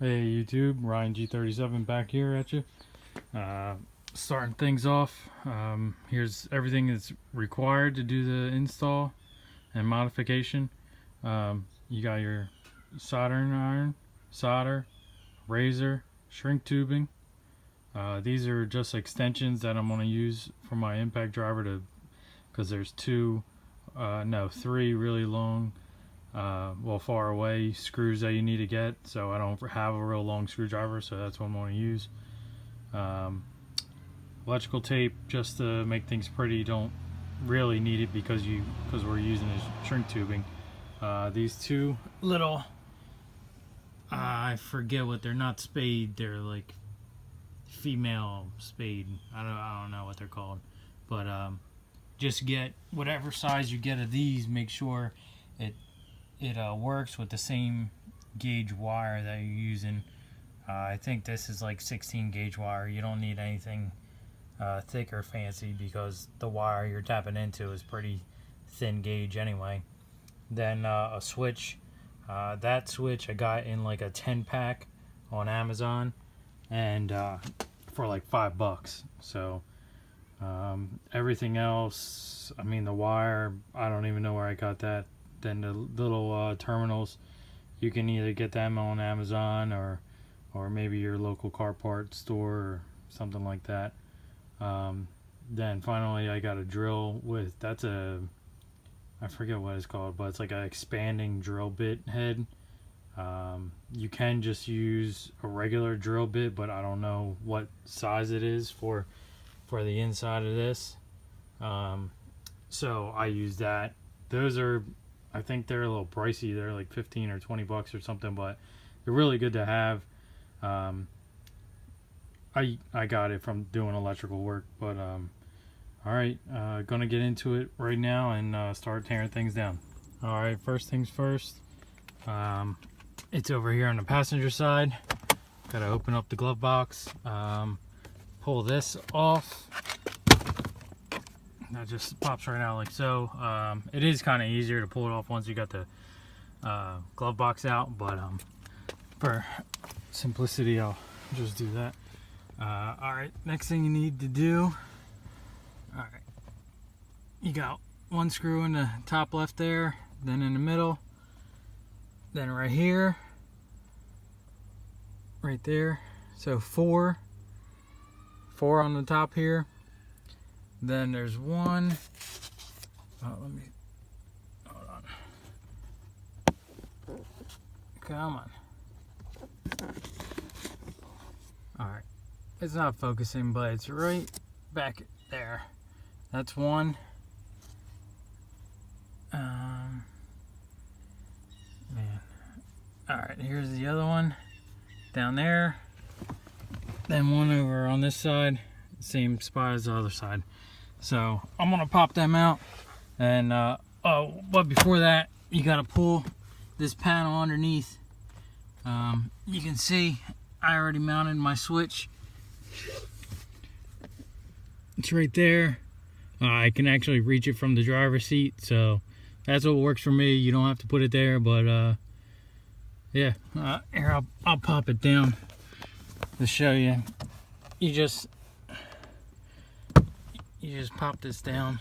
Hey YouTube, Ryan G37 back here at you. Starting things off, here's everything that's required to do the install and modification. You got your soldering iron, solder, razor, shrink tubing. These are just extensions that I'm going to use for my impact driver because there's three really long far away screws that you need to get, so I don't have a real long screwdriver, so that's what I'm going to use. Electrical tape just to make things pretty. Don't really need it because we're using this shrink tubing. These two little I forget what they're not spade, they're like female spade. I don't know what they're called, but just get whatever size you get of these. Make sure it works with the same gauge wire that you're using. I think this is like 16 gauge wire. You don't need anything thick or fancy because the wire you're tapping into is pretty thin gauge anyway. Then a switch. That switch I got in like a 10-pack on Amazon, and for like $5. So everything else, I mean the wire, I don't even know where I got that. Then the little terminals, you can either get them on Amazon or maybe your local car part store or something like that. Then finally I got a drill with, I forget what it's called, but it's like an expanding drill bit head. You can just use a regular drill bit, but I don't know what size it is for the inside of this. So I use that. Those are, I think they're a little pricey. They're like 15 or 20 bucks or something, but they're really good to have. I got it from doing electrical work, but alright, gonna get into it right now and start tearing things down. Alright, first things first, it's over here on the passenger side. Gotta open up the glove box, pull this off. That just pops right out like so. It is kind of easier to pull it off once you got the glove box out, but for simplicity I'll just do that. Alright, next thing you need to do, alright, you got one screw in the top left there, then in the middle, then right here, right there. So four on the top here. Then there's one. Let me, hold on. Come on. Alright. It's not focusing, but it's right back there. That's one. Man. Alright, here's the other one. Down there. Then one over on this side. Same spot as the other side. So I'm gonna pop them out, and but before that, you gotta pull this panel underneath. You can see I already mounted my switch. It's right there. I can actually reach it from the driver's seat, so that's what works for me. You don't have to put it there, but yeah. Here, I'll pop it down to show you. You just pop this down.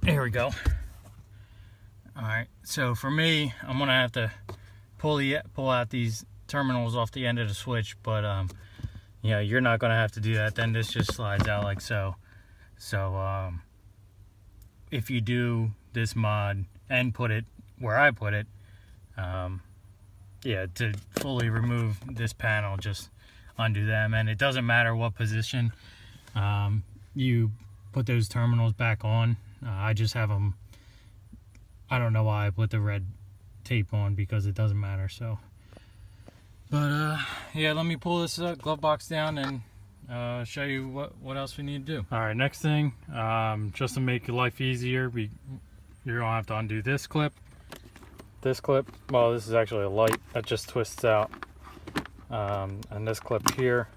There we go. Alright, so for me, I'm gonna have to pull out these terminals off the end of the switch, but yeah, you're not gonna have to do that. Then this just slides out like so. So if you do this mod and put it where I put it, yeah, to fully remove this panel, just undo them, and it doesn't matter what position you put those terminals back on. I just have them, I don't know why I put the red tape on, because it doesn't matter. So, but yeah, let me pull this glove box down and show you what else we need to do. All right, next thing, just to make your life easier, you're gonna have to undo this clip. Well, this is actually a light that just twists out, and this clip here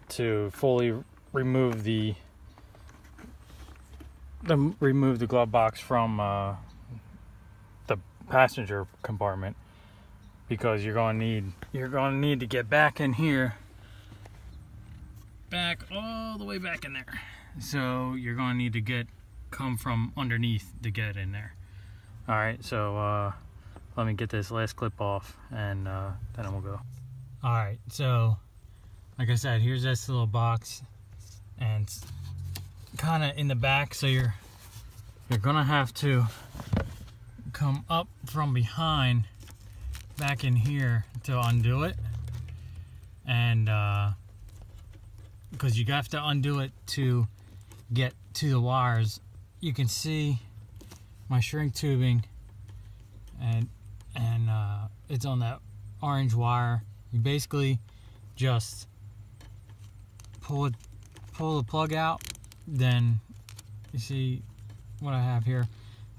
to fully remove the remove the glove box from the passenger compartment, because you're going to need to get back in here, back all the way back in there. So you're going to need to come from underneath to get in there. All right, so let me get this last clip off, and then we'll go. All right, so like I said, here's this little box, and it's kind of in the back, so you're gonna have to come up from behind back in here to undo it, and because you have to undo it to get to the wires. You can see my shrink tubing, and it's on that orange wire. You basically just pull the plug out, then you see what I have here.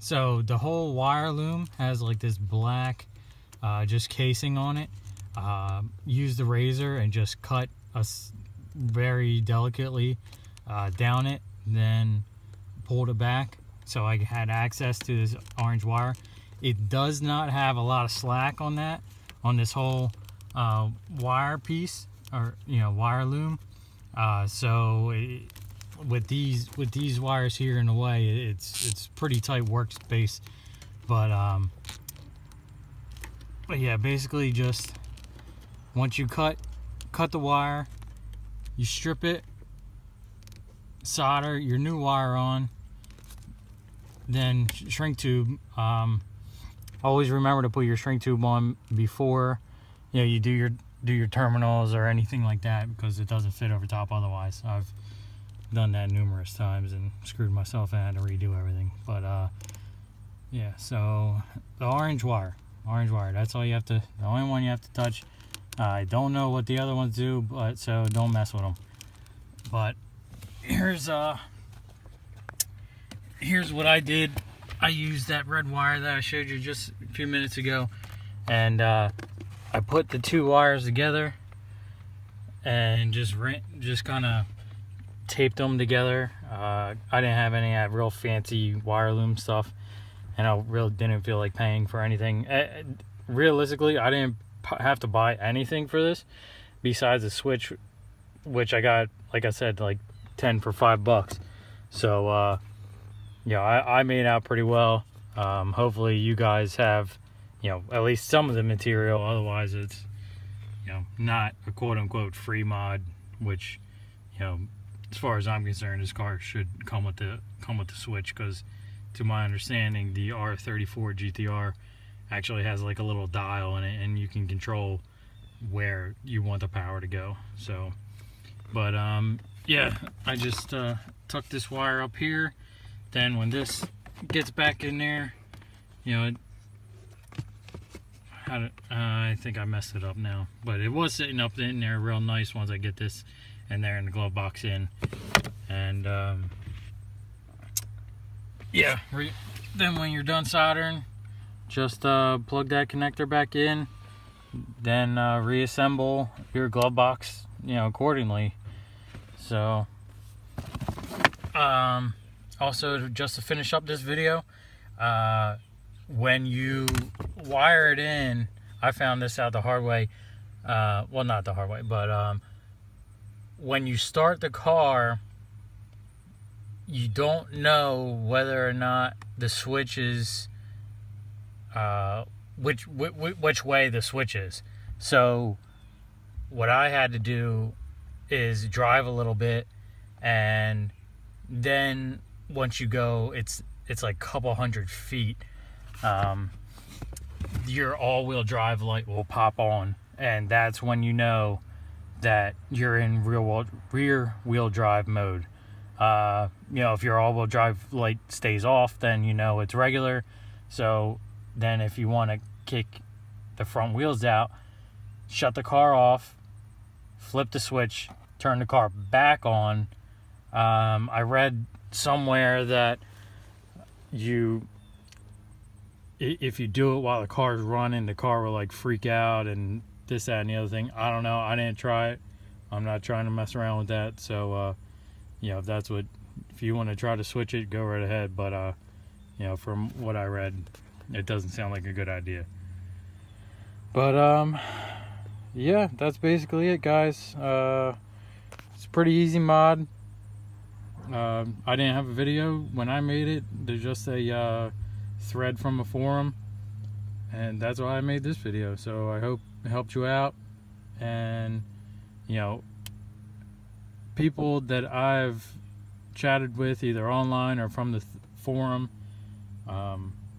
So the whole wire loom has like this black just casing on it. Use the razor and just cut us very delicately down it, then pulled it back, so I had access to this orange wire. It does not have a lot of slack on this whole wire piece, or wire loom. With these wires here in the way, it's pretty tight workspace. But yeah, basically just once you cut the wire, you strip it, solder your new wire on, then shrink tube. Always remember to put your shrink tube on before you do your terminals or anything like that, because it doesn't fit over top otherwise. I've done that numerous times and screwed myself and had to redo everything. But yeah, so the orange wire, that's all you have to, the only one you have to touch. I don't know what the other ones do, but so don't mess with them. But here's what I did. I used that red wire that I showed you just a few minutes ago, and I put the two wires together and just kind of taped them together. I didn't have any real fancy wire loom stuff, and I really didn't feel like paying for anything. Realistically, I didn't have to buy anything for this besides a switch, which I got, like I said, like 10 for $5. So yeah, I made out pretty well. Hopefully you guys have at least some of the material. Otherwise it's not a quote-unquote free mod, which as far as I'm concerned, this car should come with the switch, because to my understanding the R34 GTR actually has like a little dial in it, and you can control where you want the power to go. So but yeah, I just tuck this wire up here. Then when this gets back in there, I think I messed it up now, but it was sitting up in there real nice once I get this in there and the glove box in. And yeah, then when you're done soldering, just plug that connector back in, then reassemble your glove box accordingly. So also, just to finish up this video, when you wire it in, I found this out the hard way. Well, not the hard way, but when you start the car, you don't know whether or not the switch is which way the switch is. So what I had to do is drive a little bit, and then once you go, it's like a couple hundred feet, your all-wheel drive light will pop on, and that's when you know that you're in rear wheel drive mode. If your all-wheel drive light stays off, then it's regular. So then if you want to kick the front wheels out, shut the car off, flip the switch, turn the car back on. I read somewhere that if you do it while the car's running, the car will like freak out and this, that, and the other thing. I don't know. I didn't try it. I'm not trying to mess around with that. So if if you want to try to switch it, go right ahead, but you know, from what I read, it doesn't sound like a good idea. But yeah, that's basically it, guys. It's a pretty easy mod. I didn't have a video when I made it. There's just a thread from a forum, and that's why I made this video. So I hope it helped you out. And you know, people that I've chatted with either online or from the forum,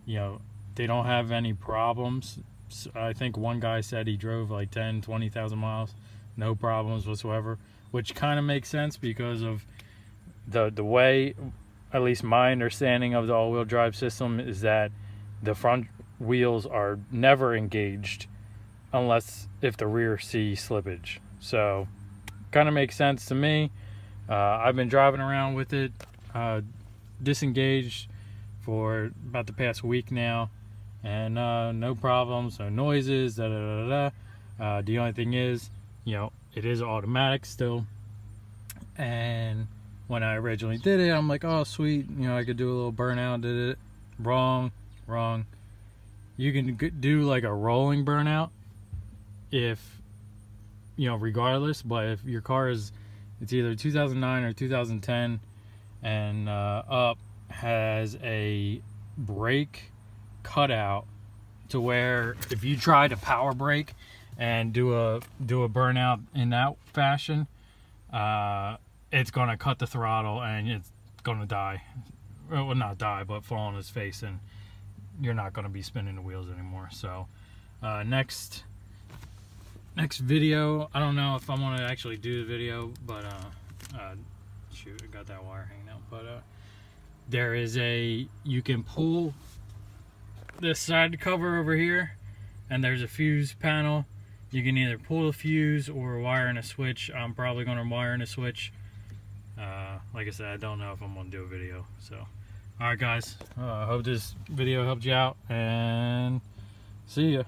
you know, they don't have any problems. So I think one guy said he drove like 10-20,000 miles, no problems whatsoever, which kind of makes sense because of the way, at least my understanding of the all-wheel drive system is that the front wheels are never engaged unless if the rear sees slippage. So kind of makes sense to me. I've been driving around with it disengaged for about the past week now, and no problems, no noises, the only thing is, you know, it is automatic still. And when I originally did it, I'm like, oh sweet, you know, I could do a little burnout. Did it wrong. You can do like a rolling burnout if, you know, regardless, but if your car is, it's either 2009 or 2010 and up, has a brake cutout to where if you try to power brake and do a burnout in that fashion, it's gonna cut the throttle and it's gonna die. Well, not die, but fall on his face, and you're not gonna be spinning the wheels anymore. So next video, I don't know if I want to actually do the video, but shoot, I got that wire hanging out. But there is you can pull this side cover over here, and there's a fuse panel. You can either pull a fuse or wire in a switch. I'm probably going to wire in a switch. Like I said, I don't know if I'm going to do a video. So, alright guys, I hope this video helped you out, and see ya.